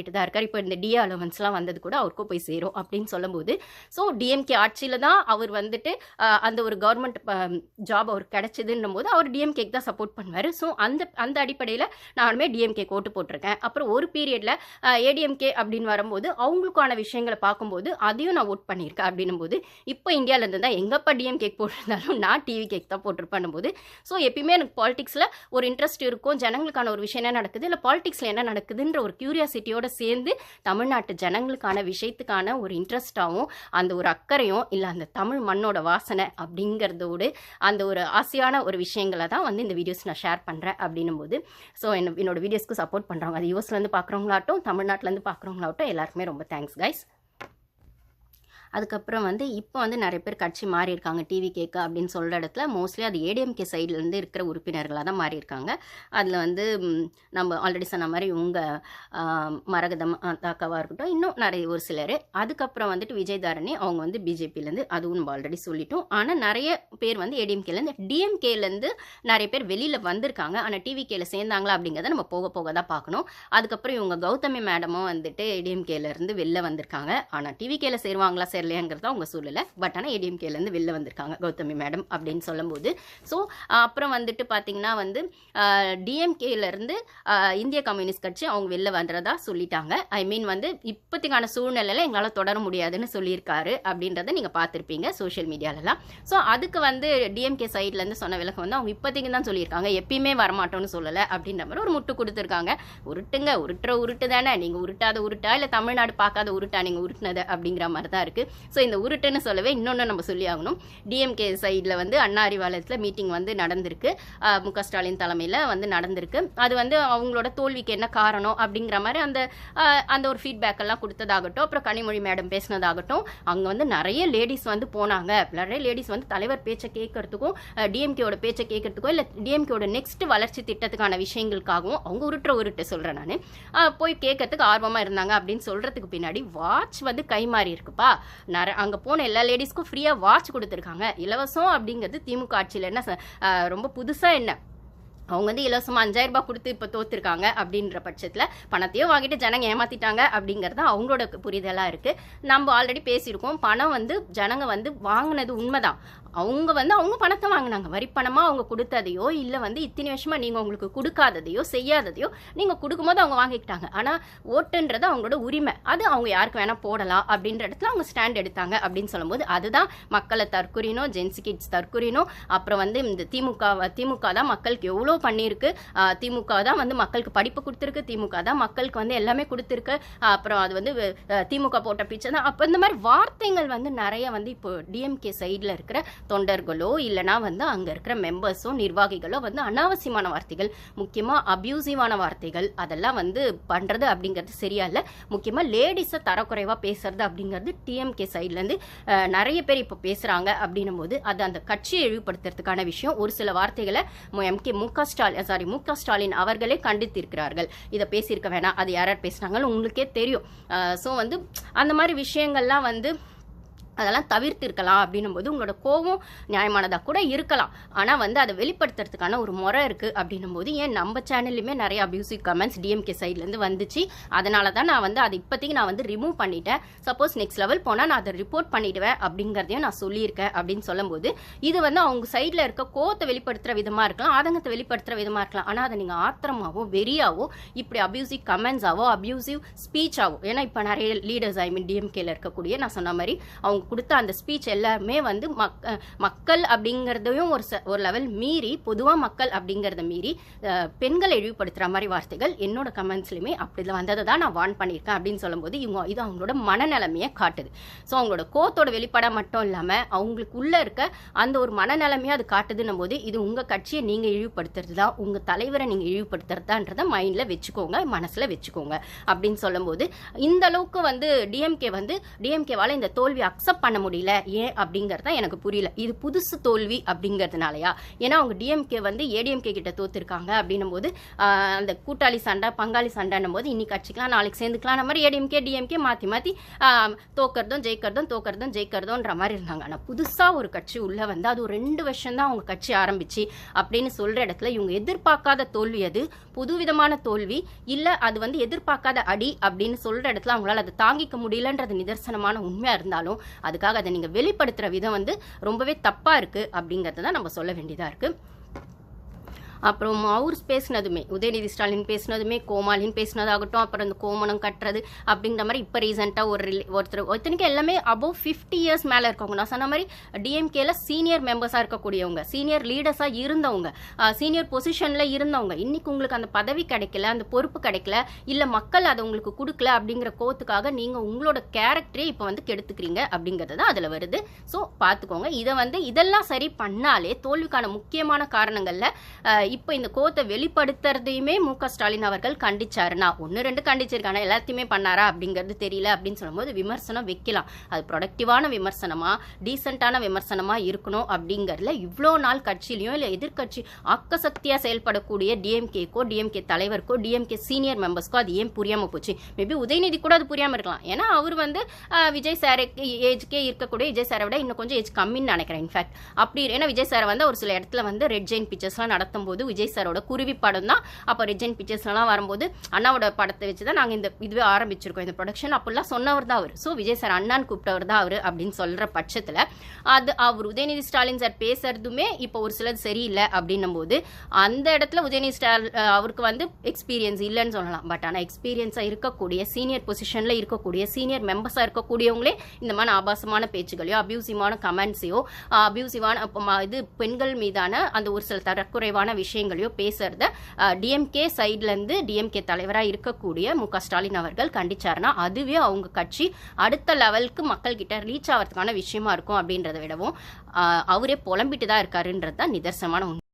வாங்கிட்டு தான் இருக்கார். இப்போ இந்த டிஏ அலவன்ஸ்லாம் வந்தது கூட அவருக்கும் போய் சேரும் அப்படின்னு சொல்லும்போது, ஸோ டிஎம்கே ஆட்சியில் தான் அவர் வந்துட்டு அந்த ஒரு கவர்மெண்ட் ஜாப் அவருக்கு கிடைச்சதுன்னும் போது அவர் டிஎம்கேக்கு தான் சப்போர்ட் பண்ணுவார். ஸோ அந்த அடிப்படையில் நானுமே டிஎம்கே ஓட்டு போட்டிருக்கேன். அப்புறம் ஒரு பீரியடில் ஏடிஎம்கே அப்படின்னு வரும்போது அவங்களுக்கான விஷயங்களை பார்க்கும்போது அதையும் நான் ஓட் பண்ணியிருக்கேன். அப்படின்னும் போது இப்போ இந்தியாவிலேருந்து தான் எங்கப்பா டிஎம்கே போட்டிருந்தாலும் நான் டிவி கேக் தான் போட்டிருப்பேன் போது, ஸோ எப்பயுமே எனக்கு பாலிடிக்ஸில் ஒரு இன்ட்ரெஸ்ட் இருக்கும். ஜனங்களுக்கான ஒரு விஷயம் என்ன நடக்குது, இல்லை பாலிடிக்ஸில் என்ன நடக்குதுன்ற ஒரு கியூரியாசிட்டியோடு சேர்ந்து தமிழ்நாட்டு ஜனங்களுக்கான விஷயத்துக்கான ஒரு இன்ட்ரெஸ்டாகவும் அந்த ஒரு அக்கறையும் இல்லை அந்த தமிழ் மண்ணோட வாசனை அப்படிங்கிறதோடு அந்த ஒரு ஆசையான ஒரு விஷயங்களை தான் வந்து இந்த வீடியோஸ் நான் ஷேர் பண்ணுறேன். அப்படின்னும் போது ஸோ என்னோட வீடியோஸ்க்கு சப்போர்ட் பண்ணுறவங்க, அது யூஎஸ்லேருந்து பார்க்குறவங்களாகட்டும் தமிழ்நாட்டிலேருந்து பார்க்குறவங்களாகட்டும் எல்லாருக்குமே ரொம்ப தேங்க்ஸ் கைஸ். அதுக்கப்புறம் வந்து இப்போ வந்து நிறைய பேர் கட்சி மாறி இருக்காங்க. டிவி கேக்கு அப்படின்னு சொல்கிற இடத்துல மோஸ்ட்லி அது ஏடிஎம்கே சைட்லேருந்து இருக்கிற உறுப்பினர்களாக தான் மாறி இருக்காங்க. அதில் வந்து நம்ம ஆல்ரெடி சொன்ன மாதிரி மரகதம் தாக்காவாக இருக்கட்டும், இன்னும் நிறைய ஒரு சிலர். அதுக்கப்புறம் வந்துட்டு விஜயதாரணி அவங்க வந்து பிஜேபியிலேருந்து, அதுவும் நம்ம ஆல்ரெடி சொல்லிட்டோம். ஆனால் நிறைய பேர் வந்து ஏடிஎம்கேலேருந்து டிஎம்கேலேருந்து நிறைய பேர் வெளியில் வந்திருக்காங்க. ஆனால் டிவிகேல சேர்ந்தாங்களா அப்படிங்கிறத நம்ம போக போக தான் பார்க்கணும். அதுக்கப்புறம் இவங்க கௌதமி மேடமும் வந்துட்டு ஏடிஎம்கேலேருந்து வெளில வந்திருக்காங்க. ஆனால் டிவிகேல சேருவாங்களா சேரலையாங்கிறத அவங்க சொல்லலை. பட் ஆனால் ஏடிஎம்கேலேருந்து வெளில வந்திருக்காங்க கௌதமி மேடம் அப்படின்னு சொல்லும்போது. ஸோ அப்புறம் வந்துட்டு பார்த்தீங்கன்னா வந்து டிஎம்கேலேருந்து இந்திய கம்யூனிஸ்ட் கட்சி அவங்க வெளில வந்துறதா சொல்லிட்டாங்க. ஐ மீன் வந்து இப்போதைக்கான சூழ்நிலையில் எங்களால் தொடர முடியாதுன்னு சொல்லியிருக்காரு அப்படின்றத நீங்கள் பார்த்துருப்பீங்க சோஷியல் மீடியாலலாம். ஸோ அதுக்கு வந்து டிஎம்கே சைட்லேருந்து சொன்ன விளக்கம் வந்து அவங்க இப்போதைக்கு தான் சொல்லியிருக்காங்க, எப்பயுமே வரமாட்டோன்னு சொல்லலை அப்படின்ற மாதிரி ஒரு முட்டு கொடுத்துருக்காங்க. உருட்டுங்க, உருட்டு தானே, நீங்கள் உருட்டாத உருட்டா இல்லை தமிழ்நாடு பார்க்காத உருட்டா நீங்கள் உருட்டினது அப்படிங்கிற மாதிரி தான் இருக்குது. ஸோ இந்த உருட்டுன்னு சொல்லவே இன்னொன்று நம்ம சொல்லி ஆகணும். டிஎம்கே சைடில் வந்து அண்ணா அறிவாலயத்தில் மீட்டிங் வந்து நடந்திருக்கு, முக ஸ்டாலின் தலைமையில் வந்து நடந்திருக்கு. அது வந்து அவங்களோட தோல்விக்கு என்ன காரணம் அப்படிங்கிற மாதிரி அந்த ஒரு ஃபீட்பேக் எல்லாம் கொடுத்ததாகட்டும், அப்புறம் கனிமொழி மேடம் பேசினதாகட்டும், அங்கே வந்து நிறைய லேடிஸ் வந்து போனாங்க. நிறைய லேடிஸ் வந்து தலைவர் பேச்சை கேட்கறதுக்கும் டிஎம்கேவோட பேச்சை கேட்கறதுக்கும் இல்லை டிஎம்கேவோட நெக்ஸ்ட் வளர்ச்சி திட்டத்துக்கான விஷயங்களுக்காகவும் அவங்க உருட்டு சொல்கிறேன் நான் போய் கேட்கறதுக்கு ஆர்வமாக இருந்தாங்க அப்படின்னு சொல்கிறதுக்கு பின்னாடி வாட்ச் வந்து கைமாறி இருக்குப்பா. அங்கே போன எல்லா லேடிஸ்க்கும் ஃப்ரீயாக வாட்ச் கொடுத்துருக்காங்க. இலவசம் அப்படிங்கிறது திமுக ஆட்சியில் என்ன ரொம்ப புதுசாக என்ன, அவங்க வந்து இலவசமாக 5000 ரூபாய் கொடுத்து இப்போ தோத்துருக்காங்க அப்படின்ற பட்சத்தில் பணத்தையும் வாங்கிட்டு ஜனங்க ஏமாற்றிட்டாங்க அப்படிங்கிறது அவங்களோட புரிதலாக இருக்குது. நம்ம ஆல்ரெடி பேசியிருக்கோம், பணம் வந்து ஜனங்க வந்து வாங்கினது உண்மைதான். அவங்க பணத்தை வாங்கினாங்க, வரி பணமாக அவங்க கொடுத்ததையோ இல்லை வந்து இத்தனை வருஷமாக நீங்கள் உங்களுக்கு கொடுக்காததையோ செய்யாததையோ நீங்கள் கொடுக்கும்போது அவங்க வாங்கிக்கிட்டாங்க. ஆனால் ஓட்டுன்றது அவங்களோட உரிமை, அது அவங்க யாருக்கு வேணால் போடலாம் அப்படின்ற இடத்துல அவங்க ஸ்டாண்ட் எடுத்தாங்க அப்படின்னு சொல்லும்போது அதுதான் மக்களை தற்குறினோ, ஜென்சி கிட்ஸ் தற்குறினோ, அப்புறம் வந்து இந்த திமுக தான் மக்களுக்கு எவ்வளோ பண்ணியிருக்கு, திமுக தான் வந்து மக்களுக்கு படிப்பு கொடுத்துருக்கு, திமுக தான் மக்களுக்கு வந்து எல்லாமே கொடுத்துருக்கு, அப்புறம் அது வந்து திமுக போட்ட பிச்சை தான். அப்போ இந்த மாதிரி வார்த்தைகள் வந்து நிறைய வந்து இப்போ டிஎம்கே சைடில் இருக்கிற தொண்டர்களோ இல்லைனா வந்து அங்கே இருக்கிற மெம்பர்ஸோ நிர்வாகிகளோ வந்து அனாவசியமான வார்த்தைகள், முக்கியமாக அப்யூசிவான வார்த்தைகள் அதெல்லாம் வந்து பண்ணுறது அப்படிங்கிறது சரியா இல்லை. முக்கியமாக லேடிஸை தரக்குறைவாக பேசுறது அப்படிங்கிறது டிஎம்கே சைட்லேருந்து நிறைய பேர் இப்போ பேசுகிறாங்க. அப்படின்னும் போது அது அந்த கட்சியை இழிவுபடுத்துறதுக்கான விஷயம். ஒரு சில வார்த்தைகளை முக ஸ்டாலின் அவர்களே கண்டித்திருக்கிறார்கள். இதை பேசியிருக்க வேணாம், அது யார் பேசுனாங்கன்னு உங்களுக்கே தெரியும். ஸோ வந்து அந்த மாதிரி விஷயங்கள்லாம் வந்து அதெல்லாம் தவிர்த்து இருக்கலாம். அப்படின்னும் போது உங்களோட கோபம் நியாயமானதாக கூட இருக்கலாம், ஆனால் வந்து அதை வெளிப்படுத்துறதுக்கான ஒரு முறை இருக்குது. அப்படின்னும் போது ஏன் நம்ம சேனல்லையுமே நிறைய அபியூசிவ் கமெண்ட்ஸ் டிஎம்கே சைட்லேருந்து வந்துச்சு. அதனால தான் நான் வந்து அது இப்போதைக்கு நான் வந்து ரிமூவ் பண்ணிட்டேன். சப்போஸ் நெக்ஸ்ட் லெவல் போனால் நான் அதை ரிப்போர்ட் பண்ணிவிடுவேன் அப்படிங்கிறதையும் நான் சொல்லியிருக்கேன். அப்படின்னு சொல்லும்போது இது வந்து அவங்க சைடில் இருக்க கோவத்தை வெளிப்படுத்துகிற விதமாக இருக்கலாம், ஆதங்கத்தை வெளிப்படுத்துகிற விதமாக இருக்கலாம். ஆனால் அதை நீங்கள் ஆத்திரமாவோ வெறியாவோ இப்படி அபியூசிவ் கமெண்ட்ஸாவோ அபியூசிவ் ஸ்பீச்சாவோ, ஏன்னா இப்போ நிறைய லீடர்ஸ் ஐ மீன் டிஎம்கேல இருக்கக்கூடிய நான் சொன்ன மாதிரி அவங்க கொடுத்த அந்த ஸ்பீச் எல்லாமே வந்து மக்கள் அப்படிங்கிறதையும் ஒரு லெவல் மீறி, பொதுவாக மக்கள் அப்படிங்கிறத மீறி பெண்களை இழிவுபடுத்துகிற மாதிரி வார்த்தைகள் என்னோட கமெண்ட்ஸ்லையுமே அப்படி வந்ததை தான் நான் வார்ன் பண்ணியிருக்கேன். அப்படின்னு சொல்லும்போது இது அவங்களோட மனநிலைமையை காட்டுது. ஸோ அவங்களோட கோத்தோட வெளிப்பட மட்டும் இல்லாமல் அவங்களுக்கு உள்ளே இருக்க அந்த ஒரு மனநிலைமையை அது காட்டுதுன்னும் போது இது உங்கள் கட்சியை நீங்கள் இழிவுபடுத்துறது தான், உங்கள் தலைவரை நீங்கள் இழிவுபடுத்துறதான்றதை மைண்டில் வச்சுக்கோங்க, மனசில் வச்சுக்கோங்க. அப்படின்னு சொல்லும்போது இந்த அளவுக்கு வந்து டிஎம்கேவால் இந்த தோல்வி அக்செப்ட் அக்செப்ட் பண்ண முடியல. ஏன் அப்படிங்கிறது எனக்கு புரியல. இது புதுசு தோல்வி அப்படிங்கிறதுனாலயா? ஏன்னா அவங்க டிஎம்கே வந்து ஏடிஎம்கே கிட்ட தோத்துருக்காங்க அப்படின்னும் போது அந்த கூட்டாளி சண்டை பங்காளி சண்டைன்னும் போது இன்னைக்கு கட்சிக்கலாம் நாளைக்கு சேர்ந்துக்கலாம் அந்த மாதிரி ஏடிஎம்கே டிஎம்கே மாற்றி மாற்றி தோக்கிறதும் ஜெயிக்கிறதும்ன்ற மாதிரி இருந்தாங்க. ஆனால் புதுசாக ஒரு கட்சி உள்ளே வந்து அது ஒரு 2 வருஷம் தான் அவங்க கட்சி ஆரம்பிச்சு அப்படின்னு சொல்கிற இடத்துல இவங்க எதிர்பார்க்காத தோல்வி, அது புதுவிதமான தோல்வி இல்லை, அது வந்து எதிர்பார்க்காத அடி அப்படின்னு சொல்கிற இடத்துல அவங்களால அதை தாங்கிக்க முடியலன்றது நிதர்சனமான உண்மையாக இருந்தாலும் அதுக்காக அதை நீங்கள் வெளிப்படுத்துகிற விதம் வந்து ரொம்பவே தப்பாக இருக்குது அப்படிங்கிறத தான் நம்ம சொல்ல வேண்டியதாக இருக்குது. அப்புறம் அவர் பேசினதுமே உதயநிதி ஸ்டாலின் பேசினதுமே கோமாளின்னு பேசினதாகட்டும், அப்புறம் இந்த கோமணம் கட்டுறது அப்படிங்கிற மாதிரி இப்போ ரீசெண்டாக ஒருத்தனுக்கு எல்லாமே அபவ் 50 இயர்ஸ் மேலே இருக்கவங்க. நான் சொன்ன மாதிரி டிஎம்கேல சீனியர் மெம்பர்ஸாக இருக்கக்கூடியவங்க, சீனியர் லீடர்ஸாக இருந்தவங்க, சீனியர் பொசிஷனில் இருந்தவங்க. இன்னைக்கு உங்களுக்கு அந்த பதவி கிடைக்கல, அந்த பொறுப்பு கிடைக்கல, இல்லை மக்கள் அதை உங்களுக்கு கொடுக்கல அப்படிங்கிற கோத்துக்காக நீங்கள் உங்களோட கேரக்டரே இப்போ வந்து கெடுத்துக்கிறீங்க அப்படிங்கிறது தான் அதில் வருது. ஸோ பார்த்துக்கோங்க. இதை வந்து இதெல்லாம் சரி பண்ணாலே தோல்விக்கான முக்கியமான காரணங்களில் இப்போ இந்த கோத்தை வெளிப்படுத்துறதையுமே மு.க. ஸ்டாலின் அவர்கள் கண்டிச்சாருன்னா 1-2 கண்டிச்சிருக்காங்க, எல்லாத்தையுமே பண்ணாரா அப்படிங்கிறது தெரியல அப்படின்னு சொல்லும்போது விமர்சனம் வைக்கலாம். அது ப்ரொடக்டிவான விமர்சனமா டீசெண்டான விமர்சனமா இருக்கணும் அப்படிங்கிறதுல இவ்வளோ நாள் கட்சியிலையும் இல்லை எதிர்கட்சி ஆக்கசக்தியாக செயல்படக்கூடிய டிஎம்கேக்கோ டிஎம்கே தலைவருக்கோ டிஎம்கே சீனியர் மெம்பர்ஸ்க்கோ அது ஏன் புரியாமல் போச்சு? மேபி உதயநிதி கூட அது புரியாமல் இருக்கலாம். ஏன்னா அவர் வந்து விஜய் சாருக்கு ஏஜ்கே இருக்கக்கூடிய விஜய் சாரை விட இன்னும் கொஞ்சம் ஏஜ் கம்மின்னு நினைக்கிறேன். இன்ஃபேக்ட் அப்படி ஏன்னா விஜய் சாரை வந்து ஒரு சில இடத்துல வந்து ரெட் ஜெயின் பிக்சர்ஸ்லாம் நடத்தும் போது விஜய் சாரோட குருவி படம் தான் அப்போ ரெட் ஜெயின் பிக்சர்ஸ்லாம் வரும்போது அண்ணாவோட படத்தை வச்சு தான் நாங்கள் இந்த இதுவே ஆரம்பிச்சிருக்கோம் இந்த ப்ரொடக்ஷன் அப்படிலாம் சொன்னவர் தான் அவர். ஸோ விஜய் சார் அண்ணான்னு கூப்பிட்டவர் தான் அவர் அப்படின்னு சொல்கிற பட்சத்தில் அது அவர் உதயநிதி ஸ்டாலின் சார் பேசுறதுமே இப்போ ஒரு சிலது சரியில்லை அப்படின்னும் போது அந்த இடத்துல உதயநிதி அவருக்கு வந்து எக்ஸ்பீரியன்ஸ் இல்லைன்னு சொல்லலாம். பட் ஆனால் எக்ஸ்பீரியன்ஸாக இருக்கக்கூடிய சீனியர் பொசிஷனில் இருக்கக்கூடிய சீனியர் மெம்பர்ஸாக இருக்கக்கூடியவங்களே இந்த மாதிரி ஆபாசமான பேச்சுகளையோ அபியூசிவான கமெண்ட்ஸையோ அபியூசிவான இது பெண்கள் மீதான அந்த ஒரு சில தரக்குறைவான விஷயங்களையோ பேசுறத டிஎம்கே சைட்லேருந்து டிஎம்கே தலைவராக இருக்கக்கூடிய மு.க. ஸ்டாலின் அவர்கள் கண்டிச்சாருன்னா அதுவே அவங்க கட்சி அடுத்த லெவலுக்கு மக்கள்கிட்ட ரீச் ஆகிறதுக்கான விஷயமா இருக்கும் அப்படின்றத விடவும் அவரே புலம்பிட்டு தான் இருக்காருன்றது தான் நிதர்சனமான உண்மை.